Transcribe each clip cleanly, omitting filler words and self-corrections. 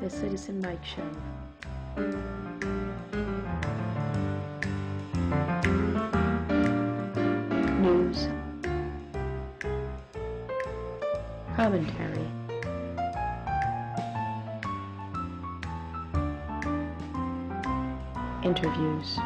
The Citizen Mike Show. News. Commentary. Interviews.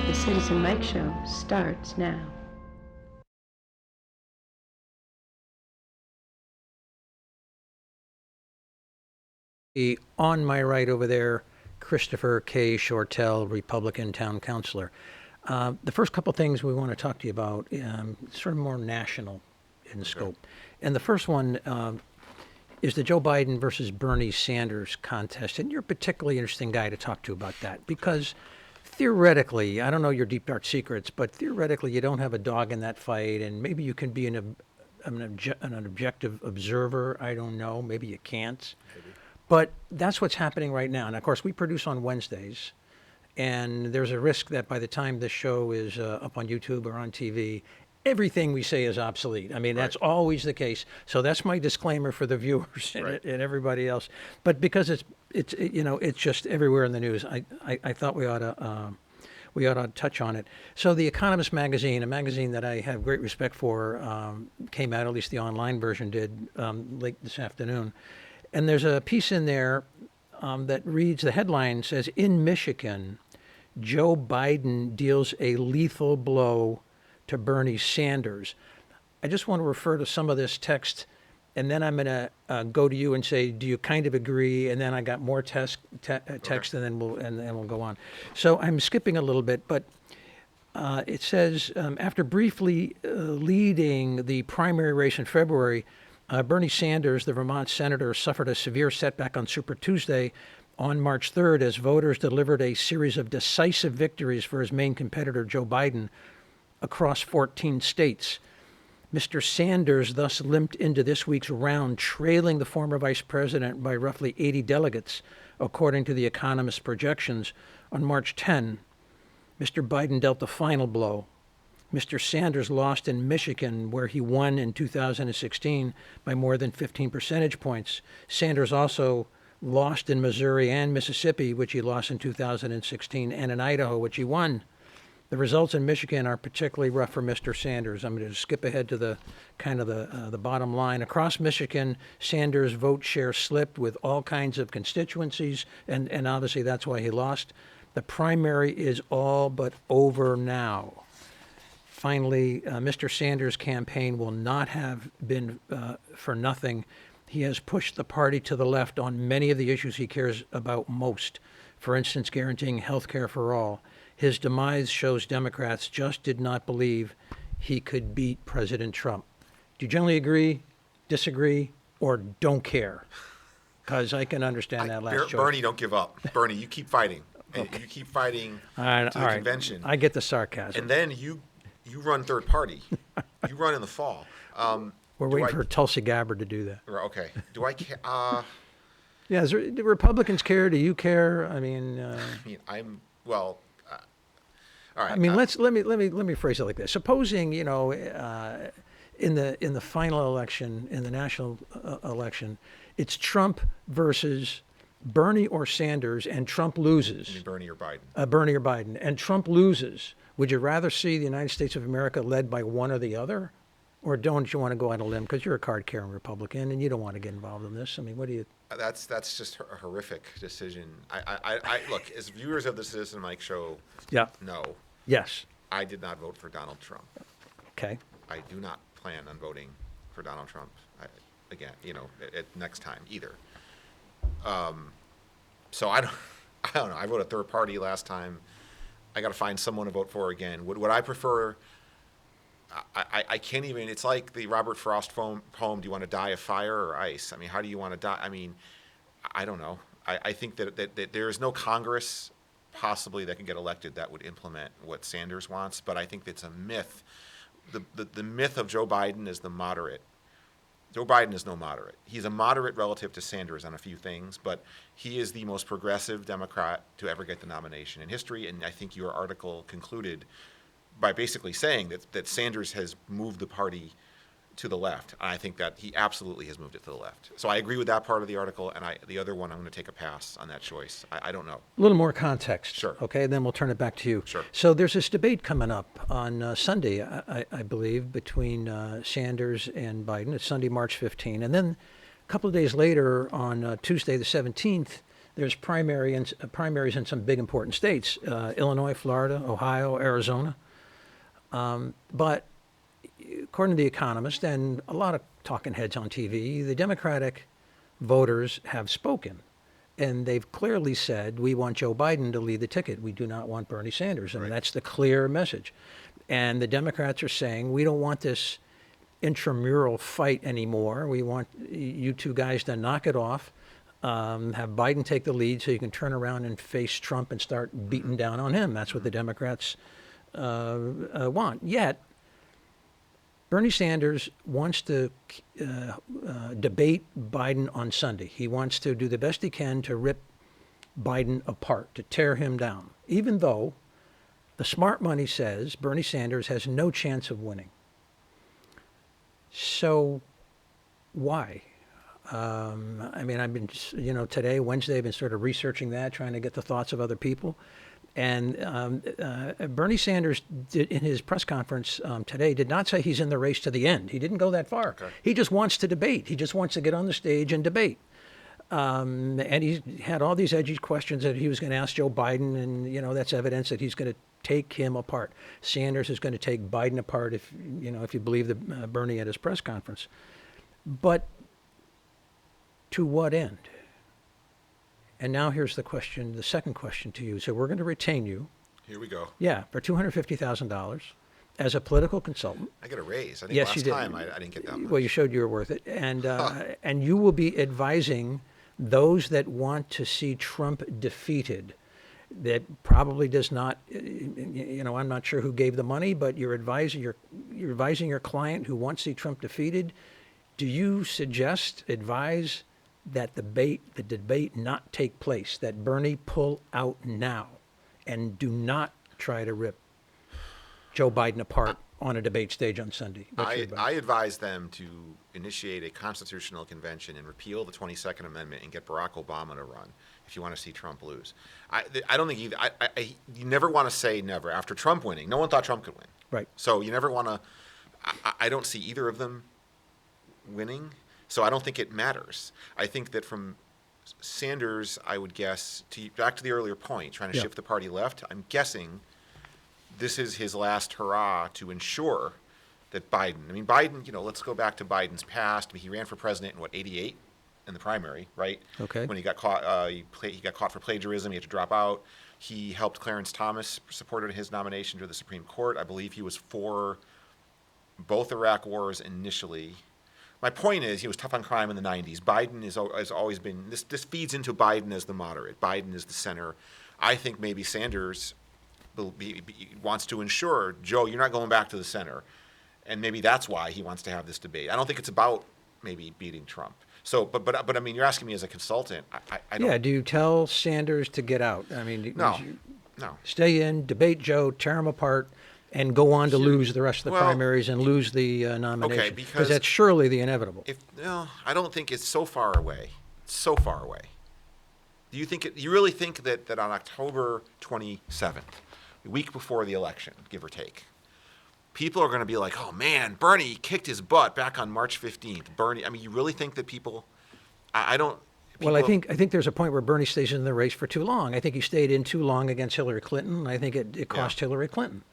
The Citizen Mike Show starts now. On my right over there, Christopher K. Shortell, Republican Town Councilor. The first couple things we want to talk to you about, sort of more national in scope. And the first one is the Joe Biden versus Bernie Sanders contest. And you're a particularly interesting guy to talk to about that because theoretically, I don't know your deep, dark secrets, but theoretically you don't have a dog in that fight, and maybe you can be an objective observer. I don't know. Maybe you can't. But that's what's happening right now. And of course, we produce on Wednesdays, and there's a risk that by the time this show is up on YouTube or on TV, everything we say is obsolete. I mean, that's always the case. So that's my disclaimer for the viewers and everybody else. But because it's just everywhere in the news, I thought we ought to touch on it. So The Economist magazine, a magazine that I have great respect for, came out, at least the online version did, late this afternoon. And there's a piece in there that reads, the headline says, "In Michigan, Joe Biden deals a lethal blow to Bernie Sanders." I just want to refer to some of this text, and then I'm going to go to you and say, do you kind of agree? And then I got more text, and then we'll go on. So I'm skipping a little bit, but it says, after briefly leading the primary race in February, Bernie Sanders, the Vermont senator, suffered a severe setback on Super Tuesday on March 3rd as voters delivered a series of decisive victories for his main competitor, Joe Biden, across 14 states. Mr. Sanders thus limped into this week's round, trailing the former vice president by roughly 80 delegates, according to The Economist's projections. On March 10, Mr. Biden dealt the final blow. Mr. Sanders lost in Michigan, where he won in 2016 by more than 15 percentage points. Sanders also lost in Missouri and Mississippi, which he lost in 2016, and in Idaho, which he won. The results in Michigan are particularly rough for Mr. Sanders. I'm going to skip ahead to the kind of the bottom line. Across Michigan, Sanders' vote share slipped with all kinds of constituencies, and obviously that's why he lost. The primary is all but over now. Finally, Mr. Sanders' campaign will not have been for nothing. He has pushed the party to the left on many of the issues he cares about most. For instance, guaranteeing health care for all. His demise shows Democrats just did not believe he could beat President Trump. Do you generally agree, disagree, or don't care? Because I can understand that last choice. Bernie, don't give up. Bernie, you keep fighting. And you keep fighting to the convention. I get the sarcasm. And then you run third party. You run in the fall. We're waiting for Tulsi Gabbard to do that. Okay. Do I care? Yeah, do Republicans care? Do you care? I mean, I'm well. All right. I mean, let me phrase it like this. Supposing in the final election, in the national election, it's Trump versus Bernie or Sanders, and Trump loses. You mean Bernie or Biden? Bernie or Biden, and Trump loses. Would you rather see the United States of America led by one or the other? Or don't you want to go on a limb because you're a card-carrying Republican and you don't want to get involved in this? I mean, what do you... That's just a horrific decision. I look, as viewers of the Citizen Mike Show know, yes, I did not vote for Donald Trump. Okay. I do not plan on voting for Donald Trump again, at next time either. So I don't know. I voted third party last time. I got to find someone to vote for again. Would I prefer? I can't even. It's like the Robert Frost poem. Do you want to die of fire or ice? I mean, how do you want to die? I mean, I don't know. I think that there is no Congress possibly that can get elected that would implement what Sanders wants, but I think it's a myth. The myth of Joe Biden is the moderate. Joe Biden is no moderate. He's a moderate relative to Sanders on a few things, but he is the most progressive Democrat to ever get the nomination in history, and I think your article concluded by basically saying that Sanders has moved the party to the left. And I think that he absolutely has moved it to the left. So I agree with that part of the article, and the other one, I'm going to take a pass on that choice. I don't know. A little more context. Sure. Okay, then we'll turn it back to you. Sure. So there's this debate coming up on Sunday, I believe, between Sanders and Biden. It's Sunday, March 15. And then a couple of days later, on Tuesday the 17th, there's primaries in some big important states, Illinois, Florida, Ohio, Arizona. But according to The Economist and a lot of talking heads on TV, the Democratic voters have spoken. And they've clearly said, we want Joe Biden to lead the ticket. We do not want Bernie Sanders. And that's the clear message. And the Democrats are saying, we don't want this intramural fight anymore. We want you two guys to knock it off, have Biden take the lead so you can turn around and face Trump and start beating down on him. That's what the Democrats want. Yet, Bernie Sanders wants to debate Biden on Sunday. He wants to do the best he can to rip Biden apart, to tear him down, even though the smart money says Bernie Sanders has no chance of winning. So why? I mean, I've been, today, Wednesday, I've been sort of researching that, trying to get the thoughts of other people. And Bernie Sanders, in his press conference today, did not say he's in the race to the end. He didn't go that far. Okay. He just wants to debate. He just wants to get on the stage and debate. And he had all these edgy questions that he was going to ask Joe Biden, and, that's evidence that he's going to take him apart. Sanders is going to take Biden apart if you believe Bernie at his press conference. But to what end? And now here's the question, the second question to you. So we're going to retain you. Here we go. Yeah, for $250,000 as a political consultant. I get a raise. I think Yes, last you did. time I didn't get that much. Well, you showed you were worth it. And and you will be advising those that want to see Trump defeated. That probably does not, I'm not sure who gave the money, but you're advising your client who wants to see Trump defeated. Do you advise that the debate not take place, that Bernie pull out now and do not try to rip Joe Biden apart on a debate stage on Sunday? I advise them to initiate a constitutional convention and repeal the 22nd Amendment and get Barack Obama to run if you want to see Trump lose. I don't think either. You never want to say never. After Trump winning, no one thought Trump could win. Right. So you never want to. I don't see either of them winning. So I don't think it matters. I think that from Sanders, I would guess, back to the earlier point, trying to shift the party left, I'm guessing this is his last hurrah to ensure that Biden, let's go back to Biden's past. He ran for president in, 88 in the primary, right? Okay. When he got caught, he got caught for plagiarism. He had to drop out. He helped Clarence Thomas, supported his nomination to the Supreme Court. I believe he was for both Iraq wars initially. My point is, he was tough on crime in the 90s. Biden has always been, this feeds into Biden as the moderate. Biden is the center. I think maybe Sanders wants to ensure, Joe, you're not going back to the center. And maybe that's why he wants to have this debate. I don't think it's about maybe beating Trump. So, but I mean, you're asking me as a consultant. I don't. Yeah, do you tell Sanders to get out? No. Stay in, debate Joe, tear him apart, and go on to lose the rest of the primaries and lose the nomination. Okay, because that's surely the inevitable. I don't think it's so far away. It's so far away. Do you really think that on October 27th, a week before the election, give or take, people are going to be like, oh man, Bernie kicked his butt back on March 15th. Bernie, you really think that people, I don't. Well, I think there's a point where Bernie stays in the race for too long. I think he stayed in too long against Hillary Clinton. I think it cost Hillary Clinton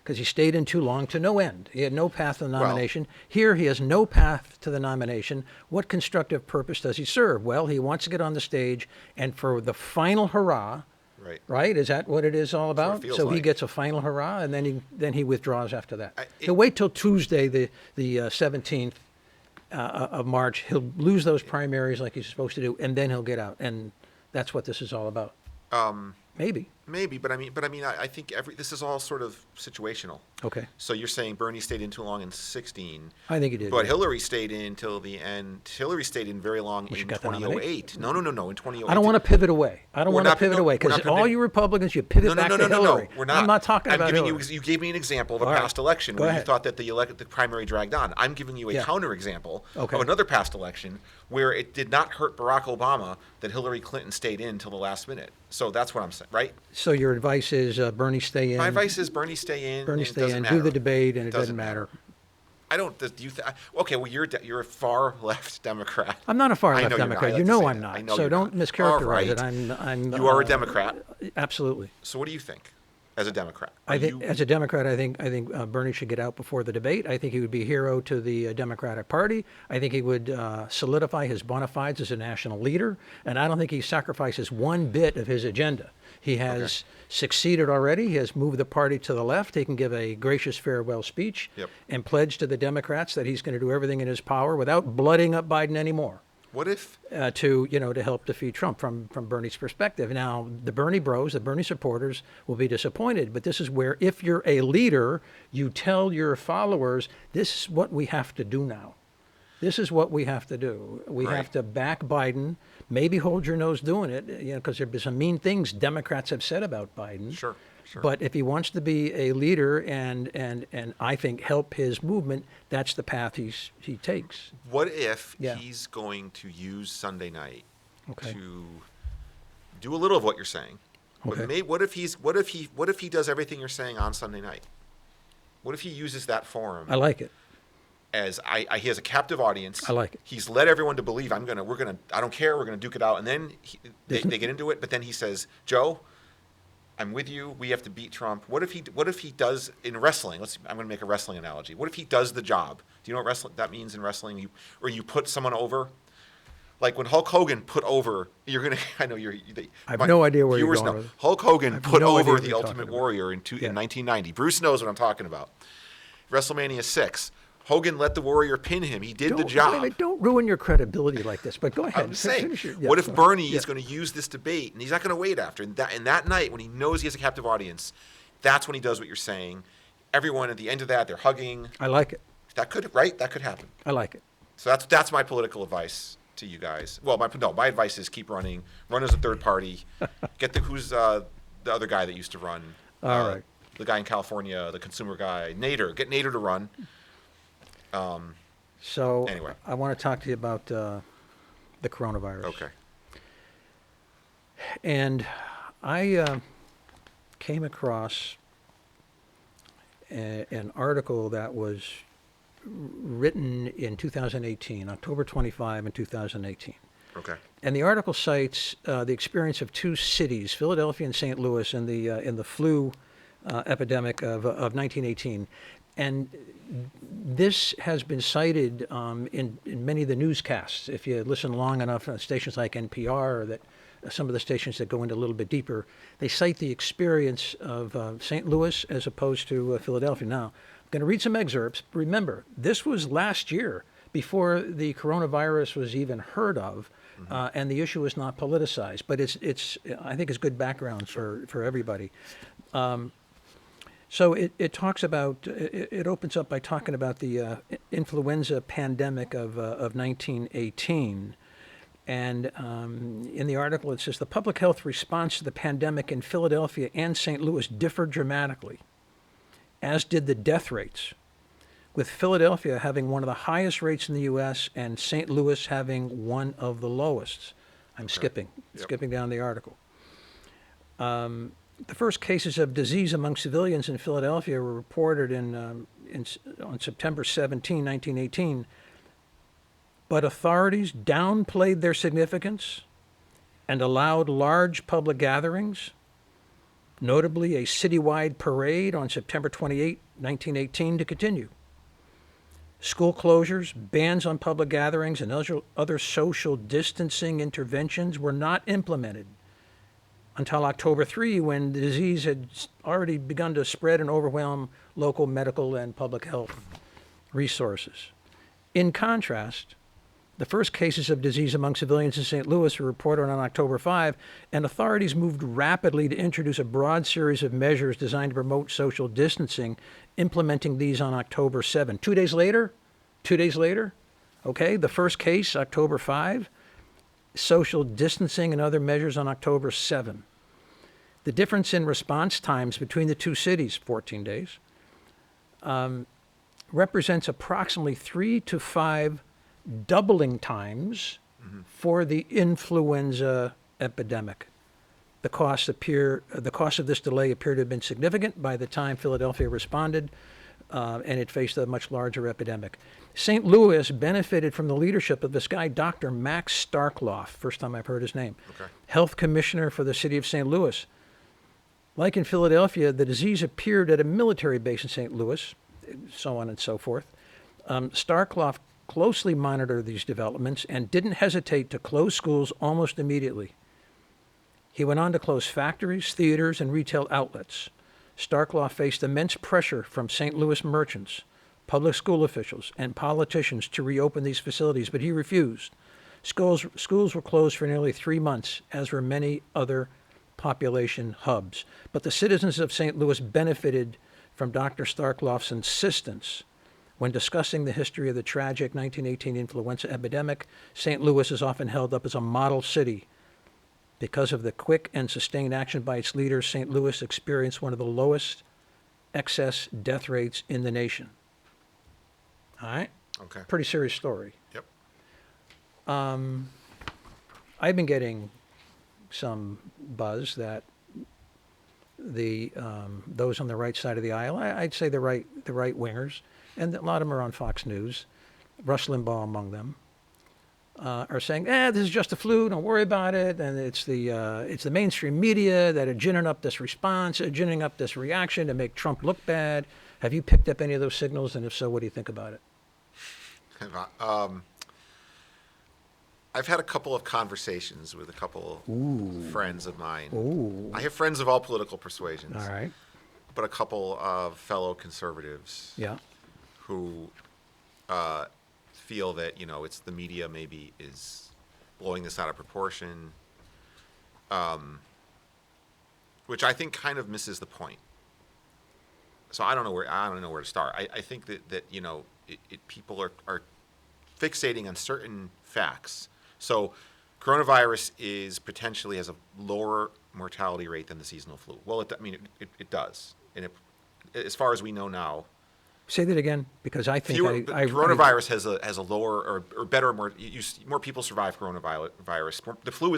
because he stayed in too long to no end. He had no path to the nomination. Here he has no path to the nomination. What constructive purpose does he serve? Well, he wants to get on the stage and for the final hurrah. Right? Is that what it is all about? So he gets a final hurrah, and then he withdraws after that. He'll wait till Tuesday, the 17th of March. He'll lose those primaries like he's supposed to do, and then he'll get out. And that's what this is all about. Maybe. Maybe, but I think this is all sort of situational. Okay. So you're saying Bernie stayed in too long in 16. I think he did. But yeah. Hillary stayed in till the end. Hillary stayed in very long she in got the 2008. No, in 2008. I don't want to pivot away. I don't We're want to not- pivot no, away we're not because all pivoting. you Republicans, you pivot back to Hillary. We're not. I'm not talking about giving Hillary. you gave me an example of a All right. past election Go where ahead. you thought that the primary dragged on. I'm giving you a Yeah. counterexample Okay. of another past election where it did not hurt Barack Obama that Hillary Clinton stayed in till the last minute. So that's what I'm saying, right? So your advice is Bernie stay in. My advice is Bernie stay in. Bernie and it stay doesn't in, matter. do the debate, and it doesn't Doesn't matter. I don't. Do you? Okay. Well, you're a far left Democrat. I'm not a far I left know you're not. Democrat. I You like to know say I'm that. I not. know So you're don't not. mischaracterize All it. right. I'm. You are a Democrat. Absolutely. So what do you think, as a Democrat? I Are think, you- as a Democrat, I think Bernie should get out before the debate. I think he would be a hero to the Democratic Party. I think he would solidify his bona fides as a national leader, and I don't think he sacrifices one bit of his agenda. He has succeeded already. He has moved the party to the left. He can give a gracious farewell speech Yep. and pledge to the Democrats that he's going to do everything in his power without blooding up Biden anymore. What if? To help defeat Trump from Bernie's perspective. Now, the Bernie bros, the Bernie supporters will be disappointed, but this is where if you're a leader, you tell your followers, this is what we have to do now. This is what we have to do. We Right. have to back Biden, maybe hold your nose doing it, because there have been some mean things Democrats have said about Biden. Sure. But if he wants to be a leader and I think help his movement, that's the path he takes. What if Yeah. he's going to use Sunday night Okay. to do a little of what you're saying? Okay. But what if he does everything you're saying on Sunday night? What if he uses that forum I like it. as he has a captive audience? I like it. He's led everyone to believe I don't care, we're gonna duke it out, and then they get into it. But then he says, Joe, I'm with you. We have to beat Trump. What if he does in wrestling? I'm going to make a wrestling analogy. What if he does the job? Do you know what wrestling that means in wrestling? You put someone over. Like when Hulk Hogan put over, you're gonna. I know you're. I have no idea where you're viewers going know. with it. Hulk Hogan have put no idea over what the you're Ultimate talking about. Warrior in Yeah. 1990. Bruce knows what I'm talking about. WrestleMania 6. Hogan let the Warrior pin him. He did the job. Wait a minute, don't ruin your credibility like this, but go ahead. I'm saying, Finish your- what if go ahead. Bernie Yeah. is going to use this debate, and he's not going to wait after, and that night when he knows he has a captive audience, that's when he does what you're saying. Everyone at the end of that, they're hugging. I like it. That could happen. I like it. So that's my political advice to you guys. Well, my advice is keep running. Run as a third party. Who's the other guy that used to run? All right. The guy in California, the consumer guy, Nader. Get Nader to run. So Anyway. I want to talk to you about the coronavirus. Okay. And I came across an article that was written in 2018, October 25 in 2018. Okay. And the article cites the experience of two cities, Philadelphia and St. Louis, in the flu epidemic of 1918. And this has been cited in many of the newscasts. If you listen long enough on stations like NPR, or that some of the stations that go into a little bit deeper, they cite the experience of St. Louis as opposed to Philadelphia. Now, I'm going to read some excerpts. Remember, this was last year, before the coronavirus was even heard of, and the issue is not politicized. But it's I think it's good background for everybody. So it talks about, it opens up by talking about the influenza pandemic of 1918. And in the article it says, the public health response to the pandemic in Philadelphia and St. Louis differed dramatically, as did the death rates, with Philadelphia having one of the highest rates in the U.S. and St. Louis having one of the lowest. I'm skipping down the article. The first cases of disease among civilians in Philadelphia were reported on September 17, 1918, but authorities downplayed their significance and allowed large public gatherings, notably a citywide parade on September 28, 1918, to continue. School closures, bans on public gatherings, and other social distancing interventions were not implemented until October 3, when the disease had already begun to spread and overwhelm local medical and public health resources. In contrast, The first cases of disease among civilians in St. Louis were reported on October 5, and authorities moved rapidly to introduce a broad series of measures designed to promote social distancing, implementing these on October 7. 2 days later, okay, the first case, October 5, social distancing and other measures on October 7. The difference in response times between the two cities, 14 days, represents approximately 3 to 5 doubling times for the influenza epidemic. The cost of this delay appeared to have been significant by the time Philadelphia responded, and it faced a much larger epidemic. St. Louis benefited from the leadership of this guy, Dr. Max Starkloff, first time I've heard his name, health commissioner for the city of St. Louis. Like in Philadelphia, the disease appeared at a military base in St. Louis, so on and so forth. Starkloff closely monitored these developments and didn't hesitate to close schools almost immediately. He went on to close factories, theaters, and retail outlets. Starkloff faced immense pressure from St. Louis merchants, public school officials, and politicians to reopen these facilities, but he refused. Schools were closed for nearly 3 months, as were many other population hubs. But the citizens of St. Louis benefited from Dr. Starkloff's insistence. When discussing the history of the tragic 1918 influenza epidemic, St. Louis is often held up as a model city. Because of the quick and sustained action by its leaders, St. Louis experienced one of the lowest excess death rates in the nation. All right? Okay. Pretty serious story. Yep. I've been getting some buzz that those on the right side of the aisle, I'd say the right wingers, and a lot of them are on Fox News, Rush Limbaugh among them, are saying, this is just a flu, don't worry about it, and it's the mainstream media that are ginning up this response, ginning up this reaction to make Trump look bad. Have you picked up any of those signals, and if so, what do you think about it? I've had a couple of conversations with a couple friends of mine. Ooh. I have friends of all political persuasions. All right. But a couple of fellow conservatives Yeah. who feel that, it's the media maybe is blowing this out of proportion, which I think kind of misses the point. So I don't know where to start. I think that people are fixating on certain facts. So coronavirus potentially has a lower mortality rate than the seasonal flu. Well, it does. And as far as we know now. Say that again, because I think coronavirus has a lower or better, more people survive coronavirus. The flu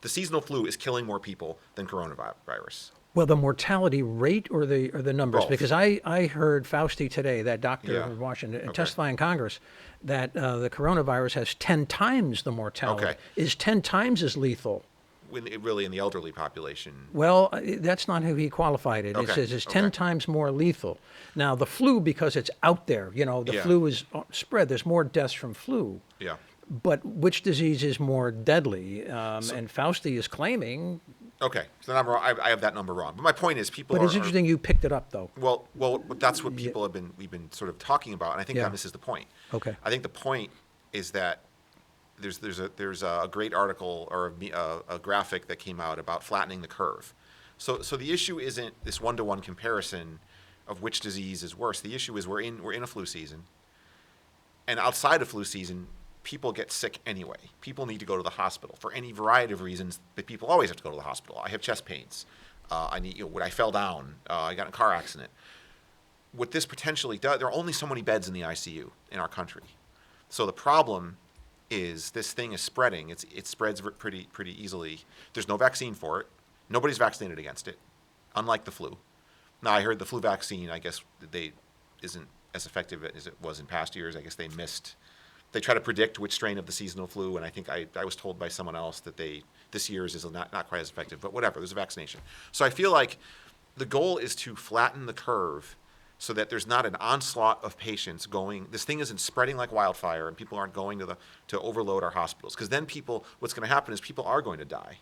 the seasonal flu is killing more people than coronavirus. Well, the mortality rate or the numbers? Both. Because I heard Fauci today, that doctor in Washington, testify in Congress, that the coronavirus has 10 times the mortality. Okay. Is 10 times as lethal. Really in the elderly population. Well, that's not how he qualified it. Okay. It says it's 10 times more lethal. Now, the flu, because it's out there, the flu is spread. There's more deaths from flu. Yeah. But which disease is more deadly? And Fauci is claiming. Okay, so I have that number wrong. But my point is, people. But it's interesting you picked it up, though. Well, that's what we've been sort of talking about, and I think that misses the point. Okay. I think the point is that there's a great article or a graphic that came out about flattening the curve. So the issue isn't this 1-to-1 comparison of which disease is worse. The issue is we're in a flu season, and outside of flu season, people get sick anyway. People need to go to the hospital for any variety of reasons. That people always have to go to the hospital. I have chest pains. I fell down. I got in a car accident. What this potentially does, there are only so many beds in the ICU in our country. So the problem is this thing is spreading. It spreads pretty easily. There's no vaccine for it. Nobody's vaccinated against it, unlike the flu. Now, I heard the flu vaccine, I guess, isn't as effective as it was in past years. I guess they missed. They try to predict which strain of the seasonal flu, and I think I was told by someone else that this year's is not quite as effective. But whatever, there's a vaccination. So I feel like the goal is to flatten the curve so that there's not an onslaught of patients going. This thing isn't spreading like wildfire, and people aren't going to overload our hospitals. Because then what's going to happen is people are going to die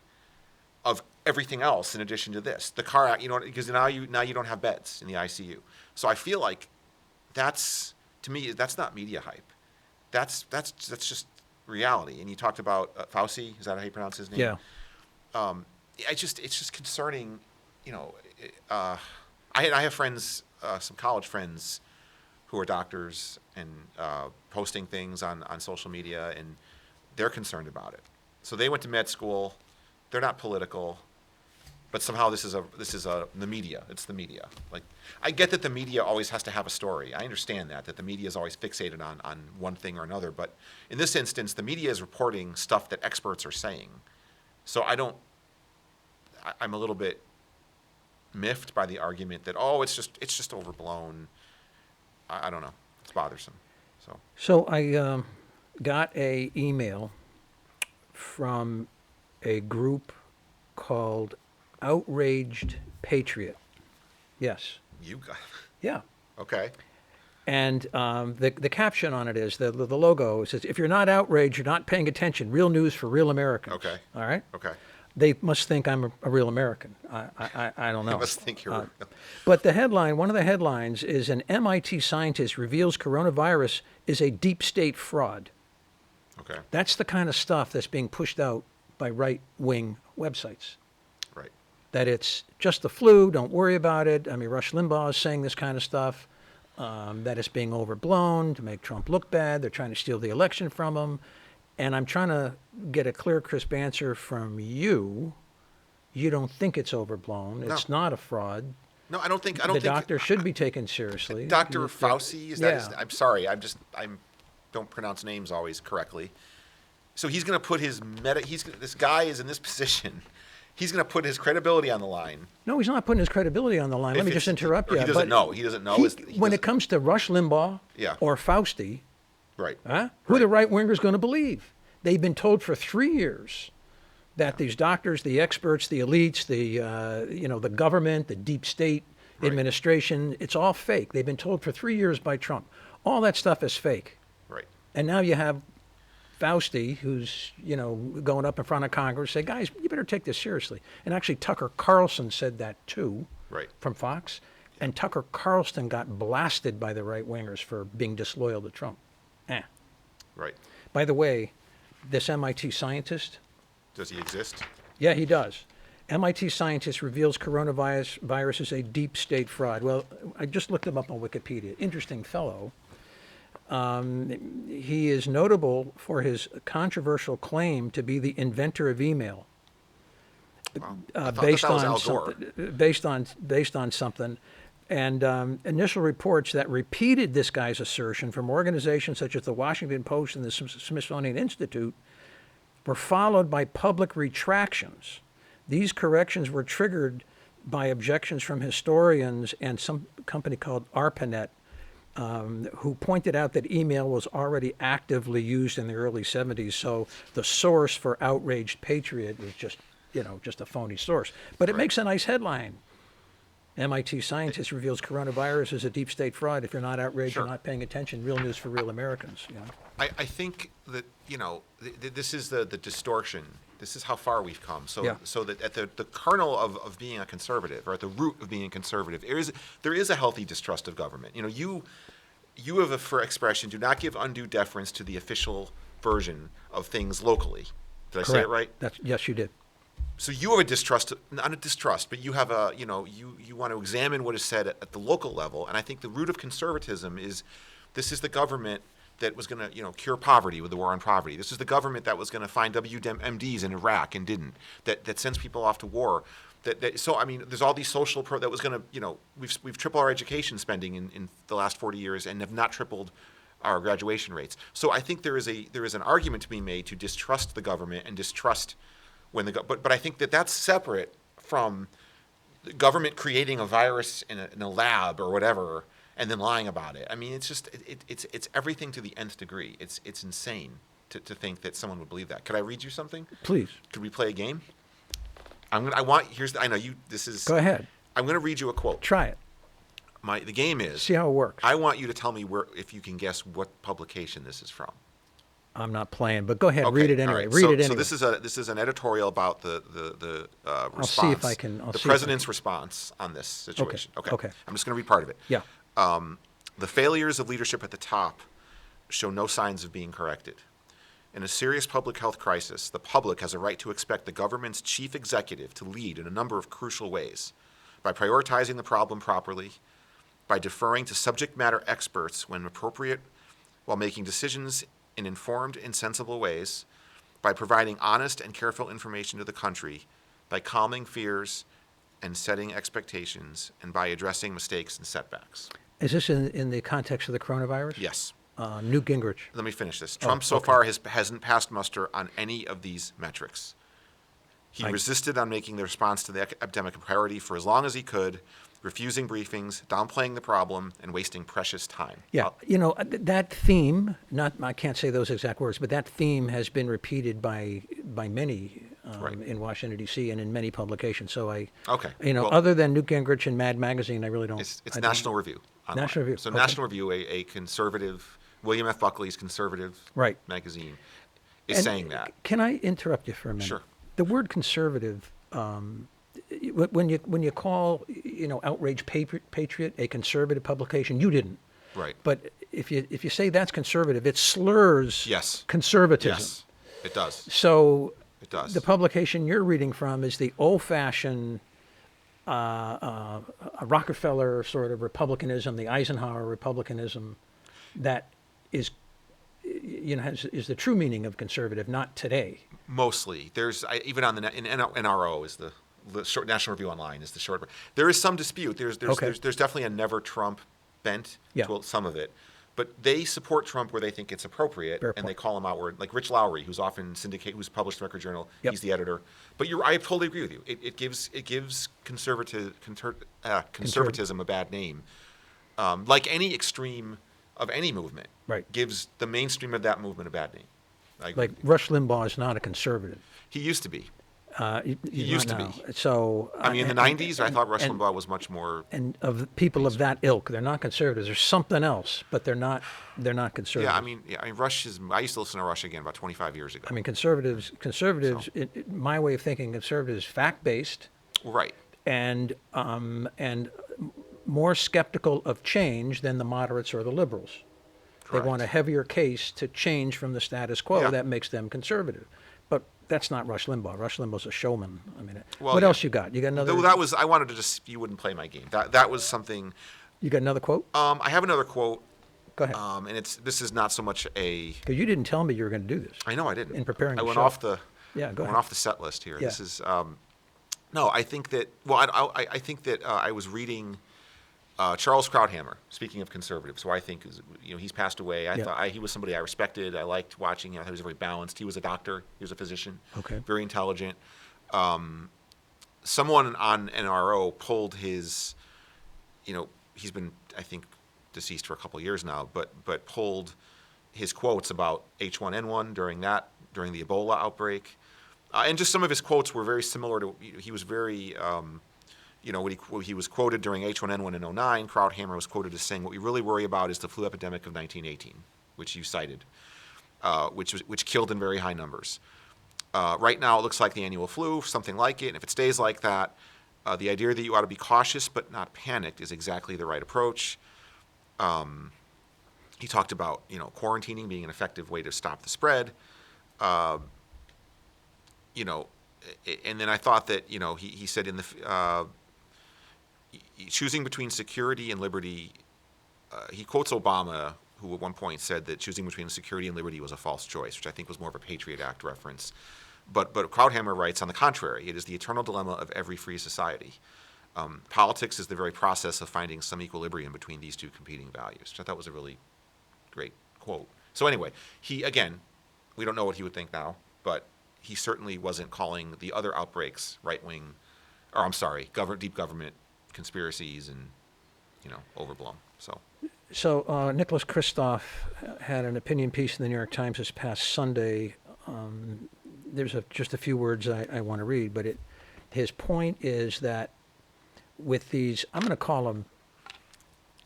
of everything else in addition to this. The car, because now you don't have beds in the ICU. So I feel like to me, that's not media hype. That's just reality. And you talked about Fauci. Is that how you pronounce his name? Yeah. It's just concerning. I have friends, some college friends, who are doctors and posting things on social media, and they're concerned about it. So they went to med school. They're not political, but somehow this is the media. It's the media. Like, I get that the media always has to have a story. I understand that the media is always fixated on one thing or another. But in this instance, the media is reporting stuff that experts are saying. So I'm a little bit miffed by the argument that it's just overblown. I don't know. It's bothersome. So I got a email from a group called Outraged Patriot. Yes. You got Yeah. okay. And the caption on it is, the logo says, "If you're not outraged, you're not paying attention. Real news for real Americans." Okay. All right? Okay. They must think I'm a real American. I don't know. You must think you're. But one of the headlines is, an MIT scientist reveals coronavirus is a deep state fraud. Okay. That's the kind of stuff that's being pushed out by right-wing websites. Right. That it's just the flu, don't worry about it. I mean, Rush Limbaugh is saying this kind of stuff, that it's being overblown to make Trump look bad. They're trying to steal the election from him. And I'm trying to get a clear, crisp answer from you. You don't think it's overblown. No. It's not a fraud. No, I don't think. The doctor should be taken seriously. Dr. Fauci, is that? Yeah. I'm sorry. I don't pronounce names always correctly. So he's going to put this guy is in this position. He's going to put his credibility on the line. No, he's not putting his credibility on the line. Let me just interrupt you. He doesn't know. He doesn't know. When it comes to Rush Limbaugh or Fauci, right. Who are the right-wingers going to believe? They've been told for 3 years that these doctors, the experts, the elites, the government, the deep state administration, it's all fake. They've been told for 3 years by Trump. All that stuff is fake. Right. And now you have Fauci, who's, going up in front of Congress, say, guys, you better take this seriously. And actually, Tucker Carlson said that too, from Fox. And Tucker Carlson got blasted by the right-wingers for being disloyal to Trump. Right. By the way, this MIT scientist. Does he exist? Yeah, he does. MIT scientist reveals coronavirus is a deep state fraud. Well, I just looked him up on Wikipedia. Interesting fellow. He is notable for his controversial claim to be the inventor of email. Wow. Based that was on Al Gore. based on something. And initial reports that repeated this guy's assertion from organizations such as the Washington Post and the Smithsonian Institute were followed by public retractions. These corrections were triggered by objections from historians and some company called ARPANET, who pointed out that email was already actively used in the early 70s. So the source for Outraged Patriot was just a phony source. But it makes a nice headline. MIT scientist reveals coronavirus is a deep state fraud. If you're not outraged, you're not paying attention. Real news for real Americans. I think that, this is the distortion. This is how far we've come. So that at the kernel of being a conservative, or at the root of being a conservative, there is a healthy distrust of government. You have a for expression, do not give undue deference to the official version of things locally. Did I say it right? Yes, you did. So you have a distrust, not a distrust, but you have you want to examine what is said at the local level. And I think the root of conservatism is, this is the government that was going to, cure poverty with the war on poverty. This is the government that was going to find WMDs in Iraq and didn't, that sends people off to war. So there's all these social that was going to, we've tripled our education spending in the last 40 years and have not tripled our graduation rates. So I think there is an argument to be made to distrust the government and distrust but I think that's separate from the government creating a virus in a lab or whatever and then lying about it. I mean, it's just it's everything to the nth degree. It's insane to think that someone would believe that. Could I read you something? Please. Could we play a game? I know you. This is. Go ahead. I'm going to read you a quote. Try it. The game is. See how it works. I want you to tell me if you can guess what publication this is from. I'm not playing, but go ahead. Okay, Read it anyway. Right. Read it anyway. So this is an editorial about the response. I'll see if I can. The president's response on this situation. Okay. I'm just going to read part of it. Yeah. The failures of leadership at the top show no signs of being corrected. In a serious public health crisis, the public has a right to expect the government's chief executive to lead in a number of crucial ways: by prioritizing the problem properly, by deferring to subject matter experts when appropriate, while making decisions in informed and sensible ways, by providing honest and careful information to the country, by calming fears and setting expectations, and by addressing mistakes and setbacks. Is this in the context of the coronavirus? Yes. Newt Gingrich. Let me finish this. Trump so far hasn't passed muster on any of these metrics. He resisted on making the response to the epidemic a priority for as long as he could, refusing briefings, downplaying the problem, and wasting precious time. Yeah, that theme, I can't say those exact words, but that theme has been repeated by many Right. in Washington, D.C., and in many publications. So Okay. Well, other than Newt Gingrich and Mad Magazine, I really don't. It's National Review. Online. National Review. So Okay. National Review, a conservative, William F. Buckley's conservative Right. magazine, is And saying that. Can I interrupt you for a minute? Sure. The word conservative, when you call Outrage Patriot a conservative publication, you didn't. Right. But if you say that's conservative, it slurs Yes. conservatism. Yes, it does. So It does. the publication you're reading from is the old-fashioned Rockefeller sort of republicanism, the Eisenhower republicanism, that is the true meaning of conservative, not today. Mostly, there's even on the NRO is the short, National Review Online is the short. There is some dispute. There's definitely a never Trump bent to some of it, but they support Trump where they think it's appropriate, Fair and point. they call him outward. Like Rich Lowry, who's often who's published in Record Journal. Yep. He's the editor. But I totally agree with you. It gives conservatism a bad name, like any extreme of any movement. Right. Gives the mainstream of that movement a bad name. I agree Like with you. Rush Limbaugh is not a conservative. He used to be. He used to be. So I mean, in the 90s, I thought Rush Limbaugh was much more. And of people of that ilk, they're not conservatives. There's something else, but they're not conservative. Yeah, I mean, Rush is. I used to listen to Rush again about 25 years ago. I mean, conservatives. My way of thinking, conservatives, fact-based, Right. and more skeptical of change than the moderates or the liberals. Correct. They want a heavier case to change from the status quo. Yeah. That makes them conservative. But that's not Rush Limbaugh. Rush Limbaugh's a showman. I mean, Well, what yeah. else you got? You got another? That was. I wanted to just. You wouldn't play my game. That was something. You got another quote? I have another quote. Go ahead. And this is not so much a. Because you didn't tell me you were going to do this. I know I didn't. In preparing I the went show. off the. Yeah, go I went ahead. off the set list here. Yeah. This is. No, I think that. Well, I think that I was reading. Charles Krauthammer, speaking of conservatives, who I think is, he's passed away. I thought he was somebody I respected. I liked watching him. I thought he was very balanced. He was a doctor. He was a physician. Okay. Very intelligent. Someone on NRO pulled his, he's been, I think, deceased for a couple of years now, but pulled his quotes about H1N1 during the Ebola outbreak. And just some of his quotes were very similar to, he was very, when he was quoted during H1N1 in 2009, Krauthammer was quoted as saying, "What we really worry about is the flu epidemic of 1918, which you cited, which killed in very high numbers. Right now, it looks like the annual flu, something like it. And if it stays like that, the idea that you ought to be cautious but not panicked is exactly the right approach." He talked about, quarantining being an effective way to stop the spread. And then I thought that, he said in the choosing between security and liberty, he quotes Obama, who at one point said that choosing between security and liberty was a false choice, which I think was more of a Patriot Act reference. But Krauthammer writes, on the contrary, it is the eternal dilemma of every free society. Politics is the very process of finding some equilibrium between these two competing values, which I thought was a really great quote. So anyway, we don't know what he would think now, but he certainly wasn't calling the other outbreaks right-wing, or I'm sorry, deep government conspiracies and, overblown. So Nicholas Kristof had an opinion piece in the New York Times this past Sunday. There's just a few words I want to read, but his point is that with these, I'm going to call them,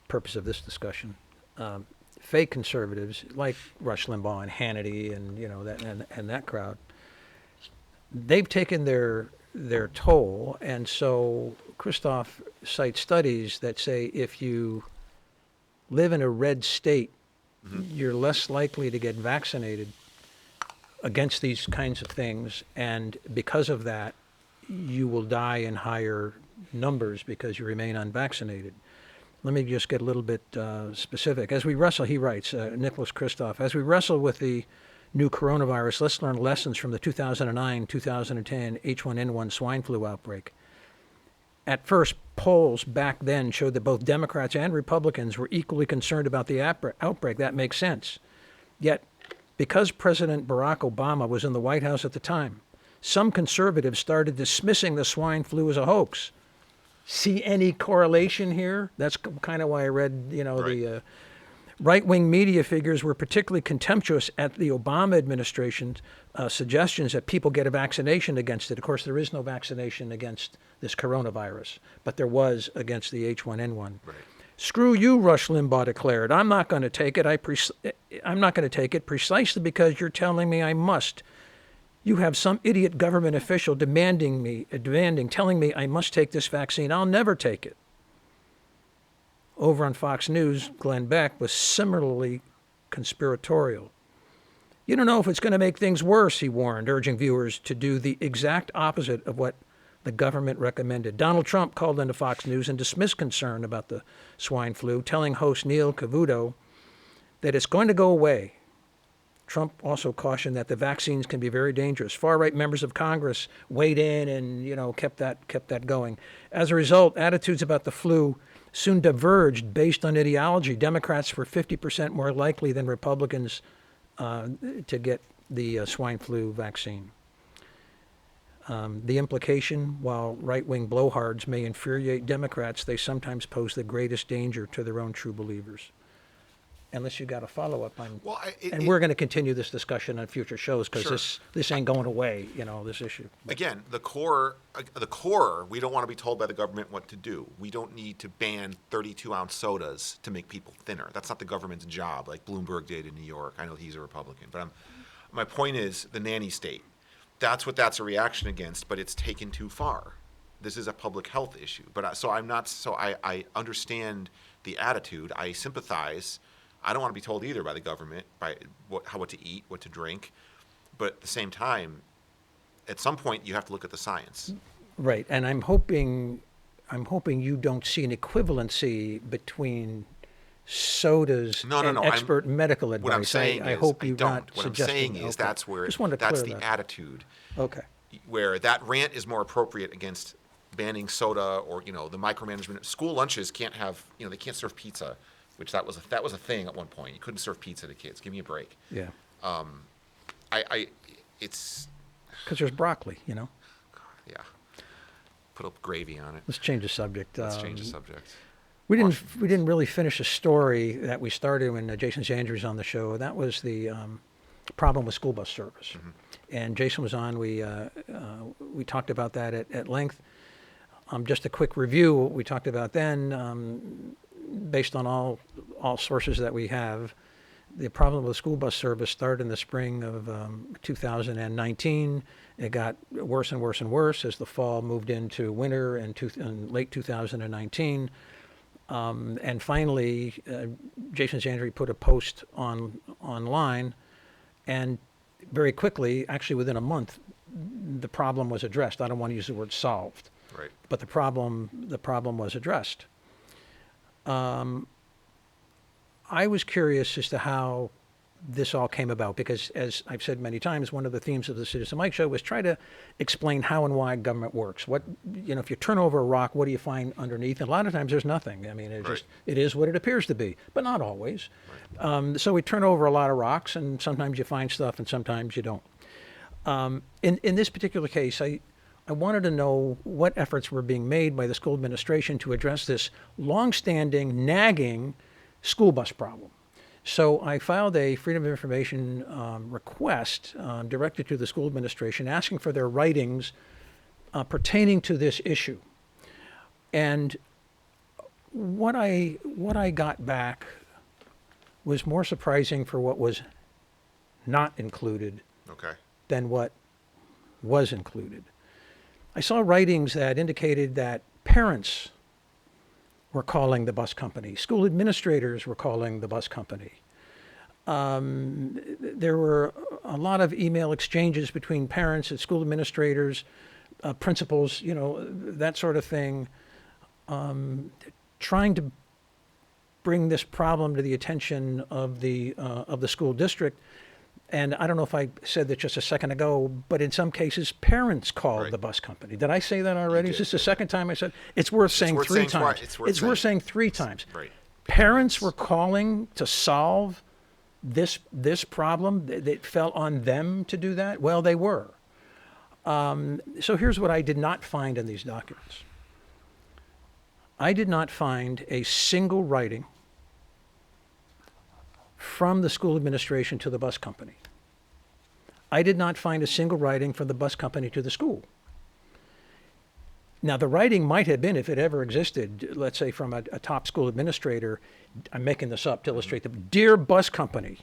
purpose of this discussion, fake conservatives like Rush Limbaugh and Hannity and that crowd, they've taken their toll, and so Kristof cites studies that say if you live in a red state, you're less likely to get vaccinated against these kinds of things, and because of that, you will die in higher numbers because you remain unvaccinated. Let me just get a little bit specific. As we wrestle, he writes, Nicholas Kristof, as we wrestle with the new coronavirus, let's learn lessons from the 2009-2010 H1N1 swine flu outbreak. At first, polls back then showed that both Democrats and Republicans were equally concerned about the outbreak. That makes sense. Yet, because President Barack Obama was in the White House at the time, some conservatives started dismissing the swine flu as a hoax. See any correlation here? That's kind of why I read, the right-wing media figures were particularly contemptuous at the Obama administration's suggestions that people get a vaccination against it. Of course, there is no vaccination against this coronavirus, but there was against the H1N1. Right. Screw you, Rush Limbaugh declared. I'm not going to take it. I'm not going to take it precisely because you're telling me I must. You have some idiot government official telling me I must take this vaccine. I'll never take it. Over on Fox News, Glenn Beck was similarly conspiratorial. You don't know if it's going to make things worse, he warned, urging viewers to do the exact opposite of what the government recommended. Donald Trump called into Fox News and dismissed concern about the swine flu, telling host Neil Cavuto that it's going to go away. Trump also cautioned that the vaccines can be very dangerous. Far-right members of Congress weighed in and, kept that going. As a result, attitudes about the flu soon diverged based on ideology. Democrats were 50% more likely than Republicans to get the swine flu vaccine. The implication, while right-wing blowhards may infuriate Democrats, they sometimes pose the greatest danger to their own true believers. Unless you got a follow-up on, we're going to continue this discussion on future shows because Sure. this ain't going away, this issue. Again, the core, we don't want to be told by the government what to do. We don't need to ban 32-ounce sodas to make people thinner. That's not the government's job, like Bloomberg did in New York. I know he's a Republican, but my point is the nanny state. That's what that's a reaction against, but it's taken too far. This is a public health issue. But I understand the attitude. I sympathize. I don't want to be told either by the government by what to eat, what to drink, but at the same time, at some point you have to look at the science. Right, and I'm hoping you don't see an equivalency between sodas and expert medical advice. What I'm saying I hope you're not What I'm suggesting. saying is Okay. that's where Just wanted to that's clear the that. attitude. Okay. Where that rant is more appropriate against banning soda or the micromanagement. School lunches can't have they can't serve pizza. Which that was a thing at one point. You couldn't serve pizza to kids. Give me a break. Yeah. It's because there's broccoli, yeah. Put up gravy on it. Let's change the subject. Let's change the subject. We didn't really finish a story that we started when Jason Sanders was on the show. That was the problem with school bus service, and Jason was on. We talked about that at length. Just a quick review. What we talked about then. Based on all sources that we have, the problem with school bus service started in the spring of 2019. It got worse and worse and worse as the fall moved into winter in late 2019. And finally, Jason Sandry put a post online, and very quickly, actually within a month, the problem was addressed. I don't want to use the word solved, Right. but the problem was addressed. I was curious as to how this all came about because, as I've said many times, one of the themes of the Citizen Mike Show was try to explain how and why government works. What if you turn over a rock, what do you find underneath? And a lot of times there's nothing. I mean, it is what it appears to be, but not always. Right. So we turn over a lot of rocks, and sometimes you find stuff, and sometimes you don't. In this particular case, I wanted to know what efforts were being made by the school administration to address this longstanding, nagging school bus problem. So I filed a Freedom of Information request directed to the school administration asking for their writings pertaining to this issue. And what I got back was more surprising for what was not included than what was included. I saw writings that indicated that parents were calling the bus company. School administrators were calling the bus company. There were a lot of email exchanges between parents and school administrators, principals, that sort of thing, trying to bring this problem to the attention of the school district. And I don't know if I said that just a second ago, but in some cases, parents called Right. the bus company. Did I say that already? Is did, this the yeah. second time I said? It's worth saying worth three saying times. twice. It's worth saying three times. Right. Parents were calling to solve this problem. It fell on them to do that. Well, they were. So here's what I did not find in these documents. I did not find a single writing from the school administration to the bus company. I did not find a single writing from the bus company to the school. Now, the writing might have been, if it ever existed, let's say from a top school administrator, I'm making this up to illustrate them. Dear bus company,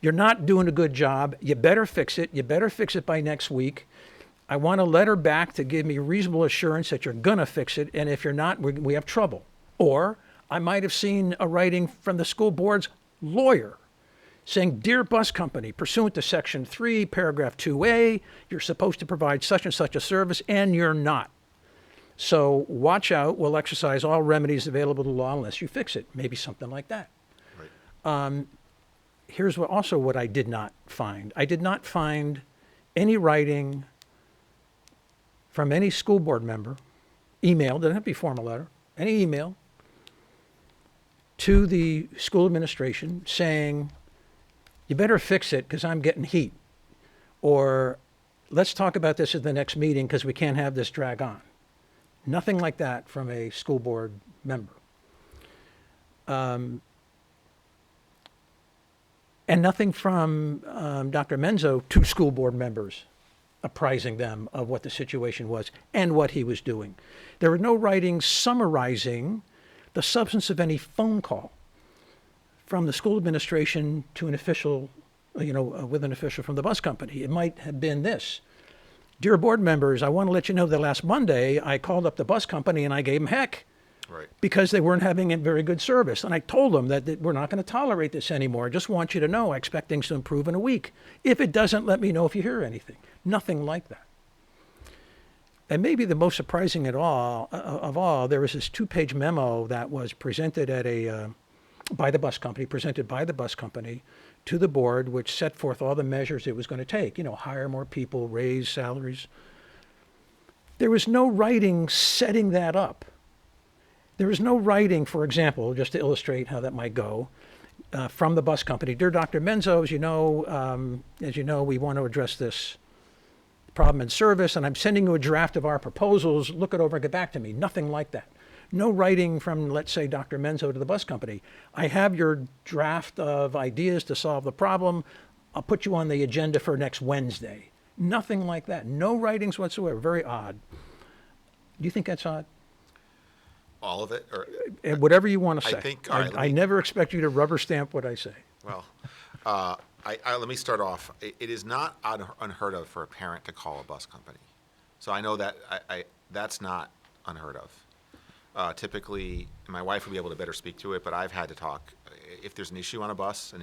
you're not doing a good job. You better fix it. You better fix it by next week. I want a letter back to give me reasonable assurance that you're going to fix it. And if you're not, we have trouble. Or I might have seen a writing from the school board's lawyer saying, Dear bus company, pursuant to section 3, paragraph 2A, you're supposed to provide such and such a service, and you're not. So watch out. We'll exercise all remedies available to law unless you fix it. Maybe something like that. Right. Here's what I did not find. I did not find any writing from any school board member, email, doesn't have to be formal letter, any email to the school administration saying, you better fix it because I'm getting heat. Or let's talk about this at the next meeting because we can't have this drag on. Nothing like that from a school board member. And nothing from Dr. Menzo to school board members apprising them of what the situation was and what he was doing. There were no writings summarizing the substance of any phone call from the school administration to an official, with an official from the bus company. It might have been this. Dear board members, I want to let you know that last Monday I called up the bus company and I gave them heck. Right. Because they weren't having a very good service. And I told them that we're not going to tolerate this anymore. I just want you to know I expect things to improve in a week. If it doesn't, let me know if you hear anything. Nothing like that. And maybe the most surprising of all, there was this 2-page memo that was presented by the bus company to the board, which set forth all the measures it was going to take. Hire more people, raise salaries. There was no writing setting that up. There is no writing, for example, just to illustrate how that might go, from the bus company. Dear Dr. Menzo, as you know, we want to address this problem in service, and I'm sending you a draft of our proposals. Look it over and get back to me. Nothing like that. No writing from, let's say, Dr. Menzo to the bus company. I have your draft of ideas to solve the problem. I'll put you on the agenda for next Wednesday. Nothing like that. No writings whatsoever. Very odd. Do you think that's odd? All of it? Or Whatever you want to say. I think, all right, I never expect you to rubber stamp what I say. Well, let me start off. It is not unheard of for a parent to call a bus company. So I know that that's not unheard of. Typically, my wife would be able to better speak to it, but I've had to talk. If there's an issue on a bus,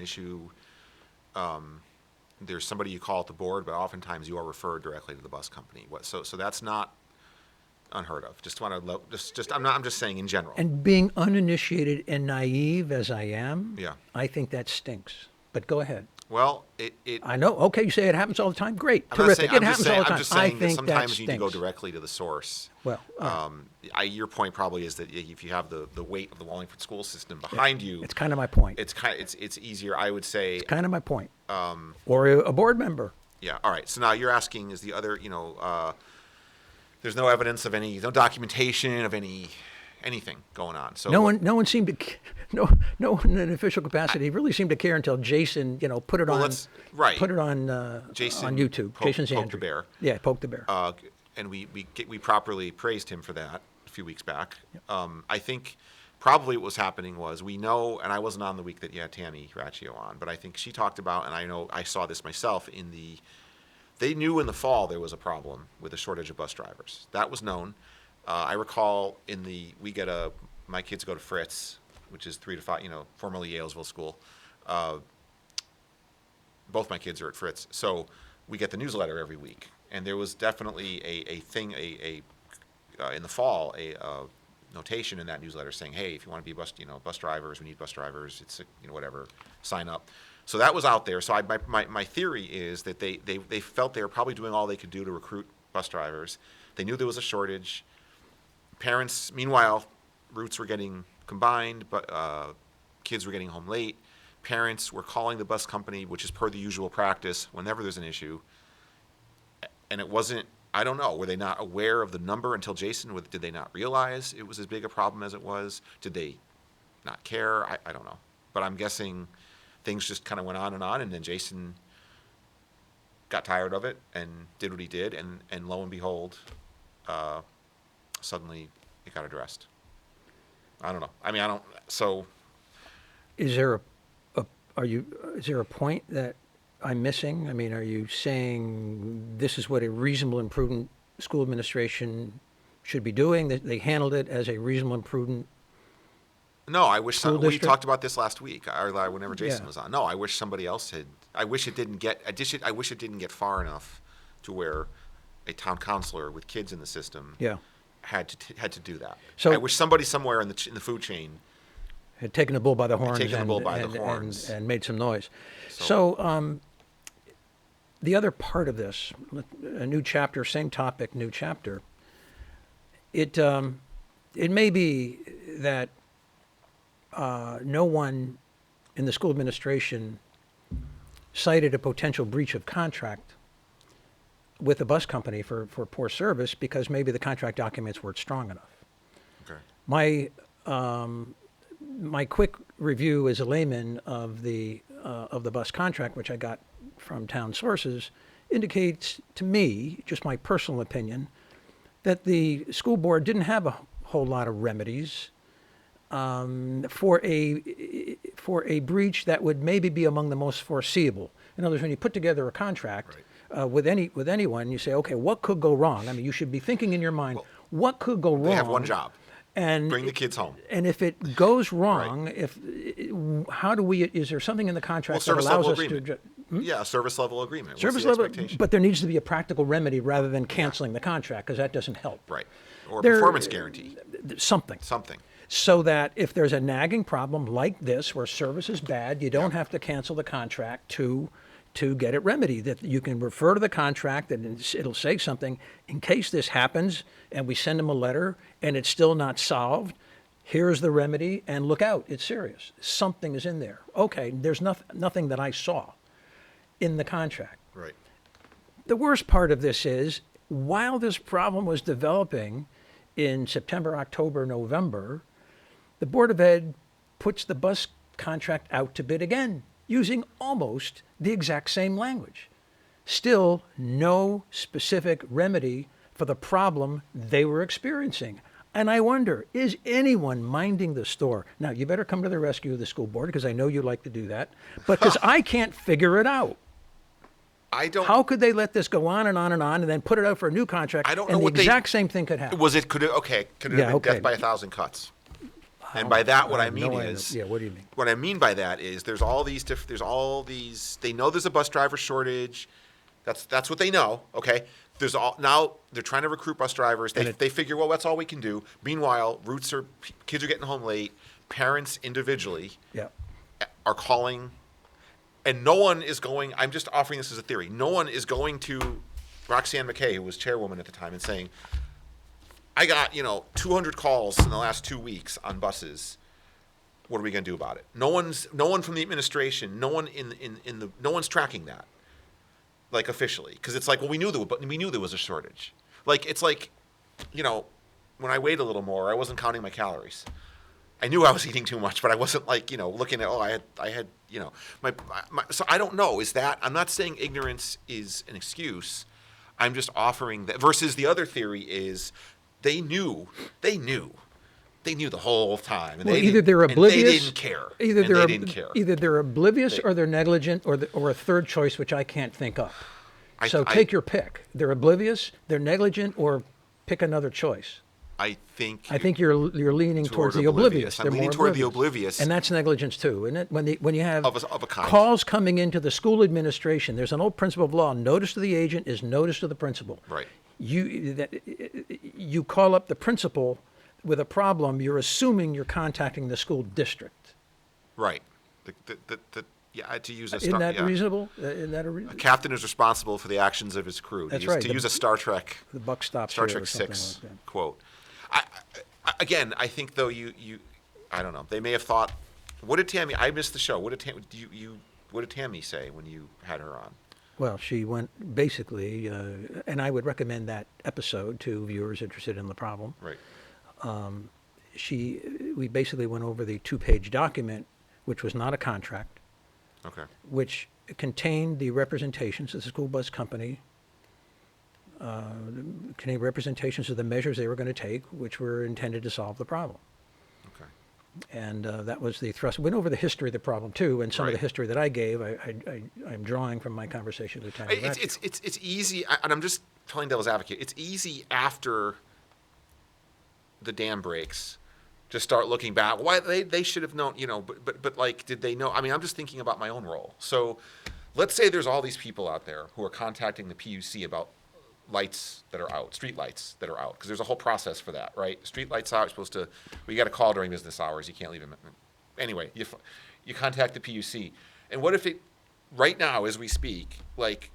there's somebody you call at the board, but oftentimes you are referred directly to the bus company. So that's not unheard of. I'm just saying in general. And being uninitiated and naive as I am, Yeah. I think that stinks. But go ahead. Well, I know. Okay, you say it happens all the time. Great, I'm not terrific. saying- It happens all the time. I'm just saying I that think sometimes that you need to go stinks. directly to the source. Well, Your point probably is that if you have the weight of the Wallingford school system behind you, it's kind of my point. it's easier. I would say. It's kind of my point. Or a board member. Yeah. All right. So now you're asking, is the other, there's no evidence of no documentation of anything going on. So No one seemed to, no one in an official capacity really seemed to care until Jason, put it Well, on, that's right. put it on Jason on YouTube. Jason poked Zandri. the bear. Yeah, poked the bear. And we properly praised him for that a few weeks back. I think probably what was happening was, we know, and I wasn't on the week that you had Tammy Raccio on, but I think she talked about, and I know I saw this myself they knew in the fall there was a problem with a shortage of bus drivers. That was known. I recall my kids go to Fritz, which is 3 to 5, formerly Yalesville School. both my kids are at Fritz, so we get the newsletter every week. And there was definitely a thing, in the fall, a notation in that newsletter saying, hey, if you want to be bus drivers, we need bus drivers, it's, whatever, sign up. So that was out there. So my theory is that they felt they were probably doing all they could do to recruit bus drivers. They knew there was a shortage. Parents, meanwhile, routes were getting combined, but kids were getting home late. Parents were calling the bus company, which is per the usual practice whenever there's an issue. And it wasn't, I don't know, were they not aware of the number until Jason? Did they not realize it was as big a problem as it was? Did they not care? I don't know. But I'm guessing things just kind of went on, and then Jason got tired of it and did what he did, and lo and behold, suddenly it got addressed. I don't know. I mean, so. Is there is there a point that I'm missing? I mean, are you saying this is what a reasonable and prudent school administration should be doing, that they handled it as a reasonable and prudent? No, I wish School we district? talked about this last week, or whenever Jason Yeah. was on. No, I wish somebody else had. I wish it didn't get far enough to where a town councilor with kids in the system Yeah. had to do that. So- I wish somebody somewhere in the food chain. Had taken the bull by the horns, taken the bull by the horns. and made some noise. So- So the other part of this, a new chapter, same topic, new chapter. It may be that no one in the school administration cited a potential breach of contract with the bus company for poor service because maybe the contract documents weren't strong enough. Okay. My quick review as a layman of the bus contract, which I got from town sources, indicates to me, just my personal opinion, that the school board didn't have a whole lot of remedies for a breach that would maybe be among the most foreseeable. In other words, when you put together a contract with anyone, you say, okay, what could go wrong? I mean, you should be thinking in your mind, what could go wrong? They have one job. And Bring the kids home. And if it goes wrong, how do we? Is there something in the contract that service allows level us agreement. to? Yeah, service level agreement. What's Service the level, expectation? but there needs to be a practical remedy rather than canceling the contract because that doesn't help. Right. Or a There- performance guarantee. Something. Something. So that if there's a nagging problem like this where service is bad, you don't have to cancel the contract to get it remedied. That you can refer to the contract and it'll say something in case this happens and we send them a letter and it's still not solved. Here's the remedy and look out, it's serious. Something is in there. Okay, there's nothing that I saw in the contract. Right. The worst part of this is while this problem was developing in September, October, November, the Board of Ed puts the bus contract out to bid again using almost the exact same language. Still no specific remedy for the problem they were experiencing. And I wonder, is anyone minding the store? Now, you better come to the rescue of the school board because I know you like to do that, but because I can't figure it out. I don't. How could they let this go on and on and then put it out for a new contract? I don't know and what the they- exact same thing could happen. Could it have Yeah, been okay. death by 1,000 cuts? And by that, what I mean is, yeah. What do you mean? what I mean by that is, there's all these. They know there's a bus driver shortage. That's what they know. Okay. Now they're trying to recruit bus drivers. They figure, well, that's all we can do. Meanwhile, kids are getting home late. Parents individually Yeah. are calling, and no one is going. I'm just offering this as a theory. No one is going to Roxanne McKay, who was chairwoman at the time, and saying, I got 200 calls in the last 2 weeks on buses. What are we going to do about it? No one from the administration, no one's tracking that, like officially, because it's like, well, we knew there was a shortage. Like it's like, when I weighed a little more, I wasn't counting my calories. I knew I was eating too much, but I wasn't like looking at I had so I don't know. I'm not saying ignorance is an excuse. I'm just offering that versus the other theory is they knew the whole time. And Well, either they're oblivious. And they didn't care. They didn't care. Either they're oblivious or they're negligent or a third choice, which I can't think of. So take your pick. They're oblivious, they're negligent, or pick another choice. I think you're leaning towards the oblivious. I'm They're leaning more toward the oblivious. And that's negligence too, isn't it? When you have Of a kind. calls coming into the school administration, there's an old principle of law: notice to the agent is notice to the principal. Right. You call up the principal with a problem, you're assuming you're contacting the school district. Right. Yeah, to use a Isn't that yeah. reasonable? Isn't that A captain is responsible for the actions of his crew. That's right. To use a Star Trek, The buck stops Star here Trek or something 6 like that. quote. Again, I think though I don't know. They may have thought, what did Tammy? I missed the show. What did Tammy say when you had her on? Well, she went basically, and I would recommend that episode to viewers interested in the problem. Right. We basically went over the 2-page document, which was not a contract, Okay. which contained the representations of the school bus company, contained representations of the measures they were going to take, which were intended to solve the problem. Okay. And that was the thrust. We went over the history of the problem too, and some of the Right. history that I gave, I'm drawing from my conversation with Tammy. It's easy, and I'm just playing devil's advocate. It's easy after the dam breaks to start looking back. Why they should have known, but like, did they know? I mean, I'm just thinking about my own role. So let's say there's all these people out there who are contacting the PUC about lights that are out, street lights that are out, because there's a whole process for that, right? Street lights out, you got to call during business hours. You can't leave them. Anyway, you contact the PUC. And what if right now, as we speak, like,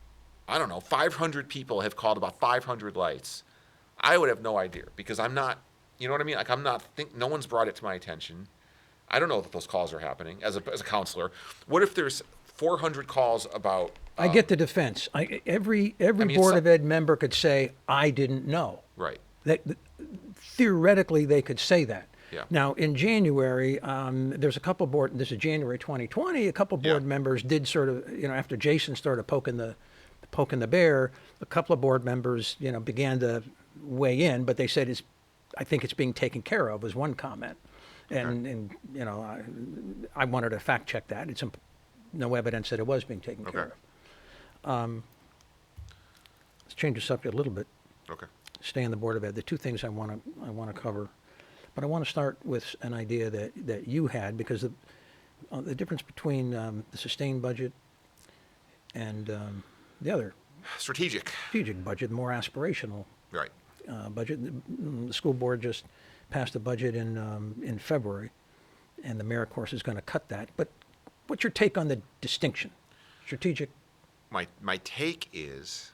I don't know, 500 people have called about 500 lights. I would have no idea because I'm not, you know what I mean? Like, no one's brought it to my attention. I don't know that those calls are happening as a counselor. What if there's 400 calls about? I get the defense. Every Board of Ed member could say, I didn't know. Right. Theoretically, they could say that. Yeah. Now, in January, there's a couple this is January 2020, a couple board members did sort of, after Jason started poking the bear, a couple of board members, began to weigh in, but they said, I think it's being taken care of, was one comment. And I wanted to fact check that. It's no evidence that it was being taken care of. Let's change the subject a little bit. Okay. Stay on the Board of Ed. The two things I want to cover, but I want to start with an idea that you had, because the difference between the sustained budget and the other Strategic budget, more aspirational Right. budget. The school board just passed a budget in February, and the mayor, of course, is going to cut that. But what's your take on the distinction, strategic? My take is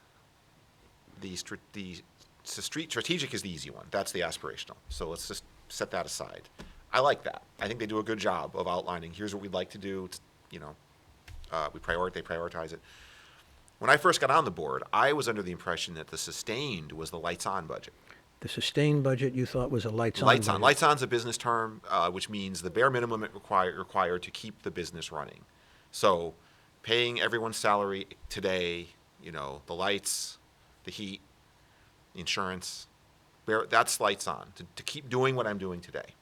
strategic is the easy one. That's the aspirational. So let's just set that aside. I like that. I think they do a good job of outlining. Here's what we'd like to do. They prioritize it. When I first got on the board, I was under the impression that the sustained was the lights-on budget. The sustained budget you thought was a lights-on Lights budget. on. Lights-on's a business term, which means the bare minimum required to keep the business running. So paying everyone's salary today, the lights, the heat, the insurance, that's lights on, to keep doing what I'm doing today.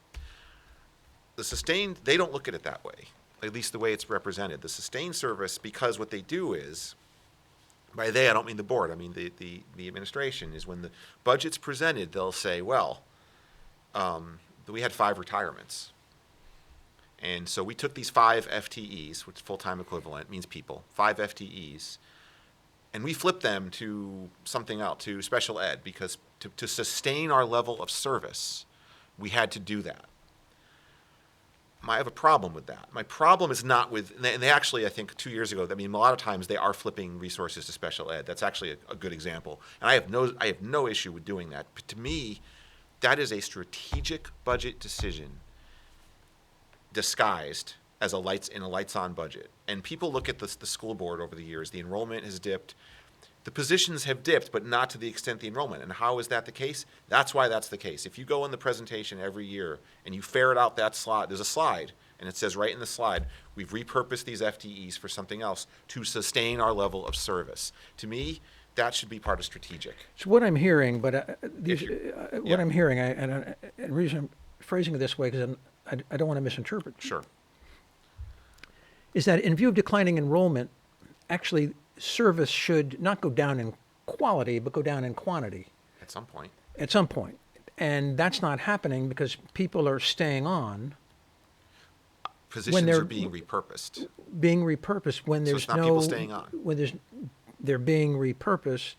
The sustained, they don't look at it that way, at least the way it's represented. The sustained service, because what they do is, by they, I don't mean the board, I mean the administration, is when the budget's presented, they'll say, well, we had 5 retirements. And so we took these 5 FTEs, which full-time equivalent means people, 5 FTEs, and we flipped them to something else, to special ed, because to sustain our level of service, we had to do that. I have a problem with that. My problem is not with, and they actually, I think 2 years ago, a lot of times they are flipping resources to special ed. That's actually a good example. And I have no issue with doing that. But to me, that is a strategic budget decision disguised as a lights-on budget. And people look at the school board over the years. The enrollment has dipped. The positions have dipped, but not to the extent the enrollment. And how is that the case? That's why that's the case. If you go in the presentation every year and you ferret out that slide, there's a slide, and it says right in the slide, we've repurposed these FTEs for something else to sustain our level of service. To me, that should be part of strategic. So what I'm hearing, but Yeah. I'm hearing, and the reason I'm phrasing it this way, because I don't want to misinterpret, Sure. is that in view of declining enrollment, actually service should not go down in quality, but go down in quantity At some point. at some point. And that's not happening because people are staying on, Positions they're- are being repurposed. being repurposed when So there's it's not no people staying on. they're being repurposed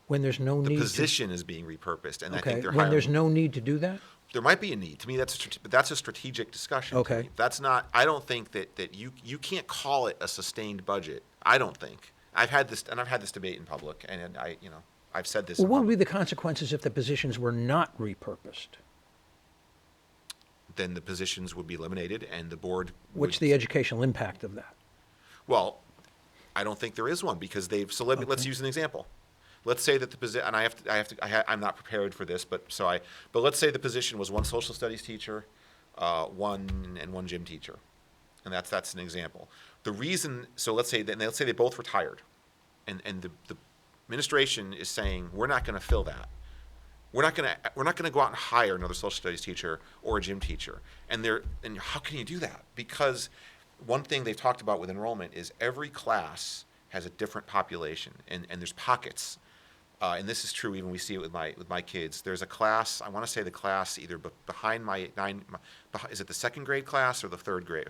when there's no The need position is being repurposed, and to, I okay, think they're when there's hiring. no need to do that. There might be a need. To me, that's a strategic discussion. to Okay. me. That's not. I don't think that you can't call it a sustained budget. I don't think. I've had this debate in public, and I've said this. Well, in what would be public. the consequences if the positions were not repurposed? Then the positions would be eliminated, and the board. What's would, the educational impact of that? Well, I don't think there is one because they've. So let's use an example. Let's say that the position, and I'm not prepared for this, but let's say the position was one social studies teacher, one gym teacher, and that's an example. The reason, so let's say they both retired, and the administration is saying we're not going to fill that. We're not going to go out and hire another social studies teacher or a gym teacher. And how can you do that? Because one thing they've talked about with enrollment is every class has a different population, and there's pockets. And this is true even we see it with my kids. There's a class, I want to say the class either behind is it the second grade class or the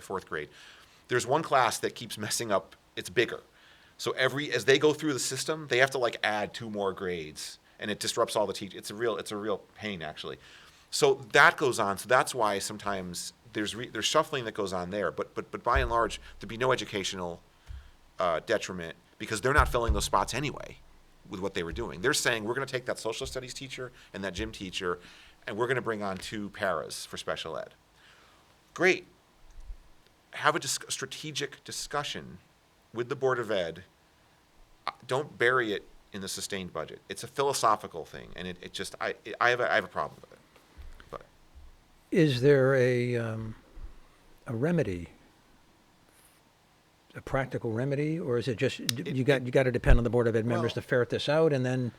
fourth grade? There's one class that keeps messing up, it's bigger. So as they go through the system, they have to add 2 more grades, and it disrupts all the teaching. It's a real pain actually. So that goes on. So that's why sometimes there's shuffling that goes on there. But by and large, there'd be no educational detriment because they're not filling those spots anyway with what they were doing. They're saying we're going to take that social studies teacher and that gym teacher, and we're going to bring on 2 paras for special ed. Great. Have a strategic discussion with the Board of Ed. Don't bury it in the sustained budget. It's a philosophical thing, and I have a problem with it. But Is there a remedy, a practical remedy, or is it just you got to depend on the Board of Ed members to ferret this out and then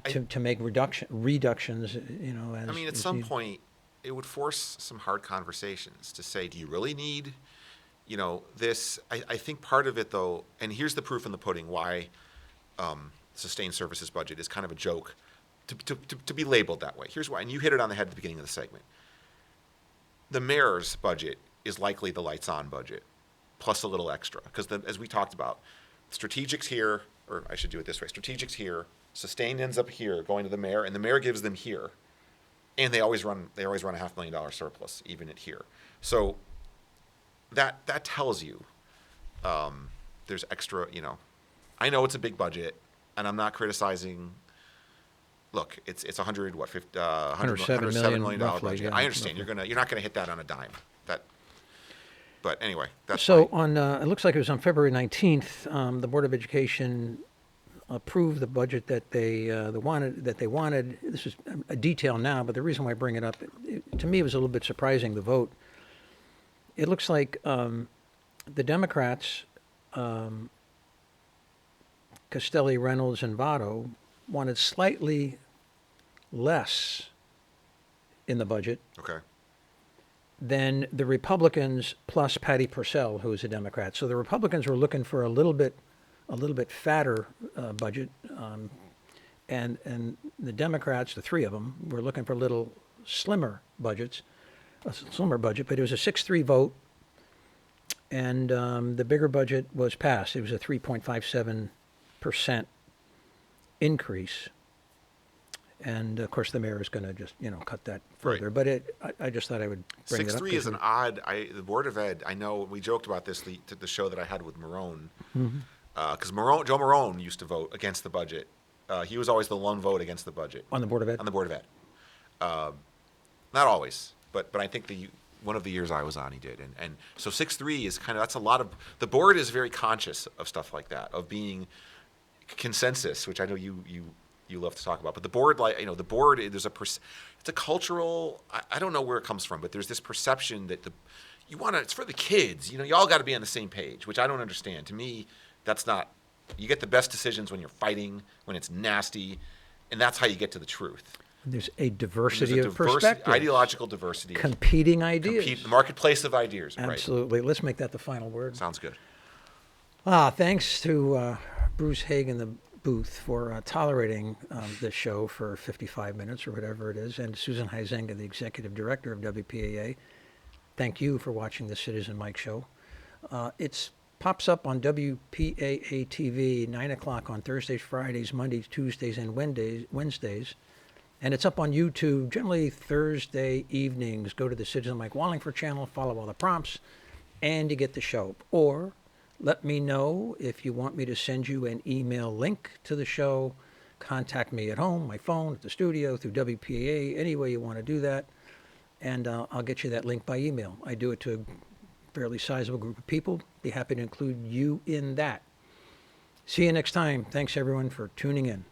to make reductions? As, I mean, at some point, it would force some hard conversations to say, do you really need, this? I think part of it, though, and here's the proof in the pudding why sustained services budget is kind of a joke to be labeled that way. Here's why, and you hit it on the head at the beginning of the segment. The mayor's budget is likely the lights-on budget, plus a little extra, because as we talked about, strategics here, or I should do it this way, strategics here, sustained ends up here, going to the mayor, and the mayor gives them here. And they always run a $500,000 surplus, even at here. So that tells you there's extra, I know it's a big budget, and I'm not criticizing. Look, it's $107 million roughly, budget. yeah, I understand roughly. you're not gonna hit that on a dime. But anyway, that's so fine. on. It looks like it was on February 19th. The Board of Education approved the budget that they wanted. This is a detail now, but the reason why I bring it up, to me, it was a little bit surprising. The vote. It looks like the Democrats, Castelli, Reynolds, and Votto, wanted slightly less in the budget Okay. than the Republicans plus Patty Purcell, who is a Democrat. So the Republicans were looking for a little bit fatter budget, and the Democrats, the 3 of them, were looking for a little slimmer budget. But it was a 6-3 vote, and the bigger budget was passed. It was a 3.57% increase. And of course, the mayor is going to just cut that further. Right. But I just thought I would bring it up. 6-3 is an odd. The Board of Ed. I know we joked about this the show that I had with Marone, because Joe Marone used to vote against the budget. He was always the lone vote against the budget On the Board of Ed? on the Board of Ed. Not always, but I think one of the years I was on, he did. And so 6-3 is that's a lot of. The board is very conscious of stuff like that, of being consensus, which I know you love to talk about. But the board, the board, it's a cultural. I don't know where it comes from, but there's this perception that it's for the kids. You all got to be on the same page, which I don't understand. To me, that's not. You get the best decisions when you're fighting, when it's nasty, and that's how you get to the truth. There's a diversity of perspectives. Ideological diversity. Competing ideas. The marketplace of ideas. Absolutely. Right. Let's make that the final word. Sounds good. Thanks to Bruce Hagen, the Booth for tolerating this show for 55 minutes or whatever it is, and Susan Huizenga, the executive director of WPAA. Thank you for watching the Citizen Mike Show. It pops up on WPAA TV, 9 o'clock on Thursdays, Fridays, Mondays, Tuesdays, and Wednesdays. And it's up on YouTube, generally Thursday evenings. Go to the Citizen Mike Wallingford channel, follow all the prompts, and you get the show. Or let me know if you want me to send you an email link to the show. Contact me at home, my phone, at the studio, through WPAA, any way you want to do that. And I'll get you that link by email. I do it to a fairly sizable group of people. Be happy to include you in that. See you next time. Thanks, everyone, for tuning in.